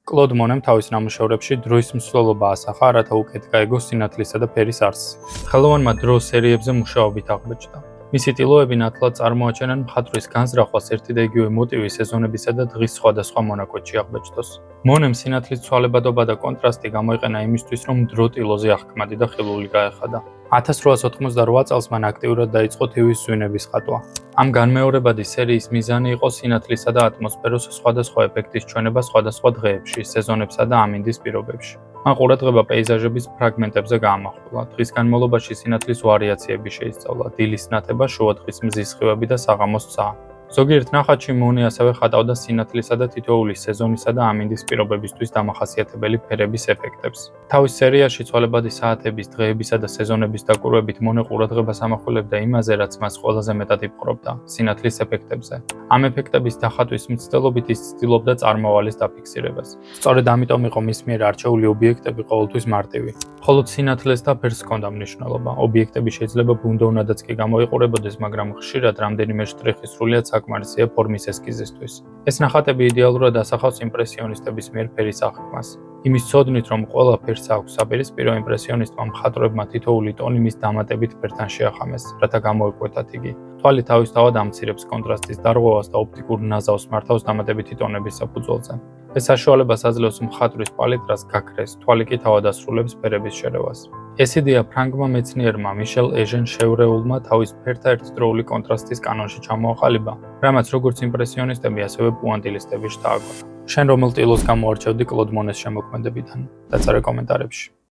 კლოდ მონემ თავის ნამუშევრებში დროის მსვლელობა ასახა, რათა უკეთ გაეგოს სინათლისა და ფერის არსს. ხელოვანმა დრო სერიებზე მუშაობით აღბეჭდა. მისი ტილოები ნათლად წარმოაჩენენ მხატვრის განზრახვას ერთი და იგივე მოტივი სეზონებისა და დღის სხვადასხვა მონაკვეთში აღბეჭდოს. მონემ სინათლის ცვალებადობა და კონტრასტი გამოიყენა იმისთვის, რომ დრო ტილოზე აღქმადი და ხილული გაეხადა. 1898 წელს მან აქტიურად დაიწყო თივის ზვინების ხატვა. ამ განმეორებადი სერიის მიზანი იყო სინათლისა და ატმოსფეროს სხვადასხვა ეფექტის ჩვენება სხვადასხვა დღეებში, სეზონებსა და ამინდის პირობებში. მან ყურადღება პეიზაჟების ფრაგმენტებზე გაამახვილა. დღის განმავლობაში სინათლის ვარიაციები შეისწავლა, დილის ნათება, შუადღის მზის სხივები და საღამოს ცა. ზოგიერთ ნახატში მონე ასევე ხატავდა სინათლისა და თითოეული სეზონისა და ამინდის პირობებისთვის დამახასიათებელი ფერების ეფექტებს. თავის სერიაში ცვალებადი საათების, დღეებისა და სეზონების დაკვირვებით მონე ყურადღებას ამახვილებდა იმაზე, რაც მას ყველაზე მეტად იპყრობდა, სინათლის ეფექტებზე. ამ ეფექტების დახატვის მცდელობით ის ცდილობდა წარმავალის დაფიქსირებას. სწორედ ამიტომ იყო მის მიერ არჩეული ობიექტები ყოველთვის მარტივი. მხოლოდ სინათლეს და ფერს ჰქონდა მნიშვნელობა. ობიექტები შეიძლება ბუნდოვნადაც კი გამოიყურებოდეს, მაგრამ ხშირად რამდენიმე შტრიხი სრულიად საკმარისია ფორმის ესკიზისთვის. ეს ნახატები იდეალურად ასახავს იმპრესიონისტების მიერ ფერის აღქმას. იმის ცოდნით, რომ ყველა ფერს აქვს საპირისპირო, იმპრესიონისტმა მხატვრებმა თითოეული ტონი მის დამატებით ფერთან შეახამეს, რათა გამოეკვეთათ იგი. თვალი თავისთავად ამცირებს კონტრასტის დარღვევას და ოპტიკურ ნაზავს მართავს დამატებითი ტონების საფუძველზე. ეს საშუალებას აძლევს მხატვრის პალიტრას გაქრეს, თვალი კი თავად ასრულებს ფერების შერევას. ეს იდეა ფრანგმა მეცნიერმა მიშელ ეჟენ შევრეულმა თავის ფერთა ერთდროული კონტრასტის კანონში ჩამოაყალიბა, რამაც როგორც იმპრესიონისტები, ასევე პუანტილისტები შთააგონა. შენ რომელ ტილოს გამოარჩევდი კლოდ მონეს შემოქმედებიდან? დაწერე კომენტარებში.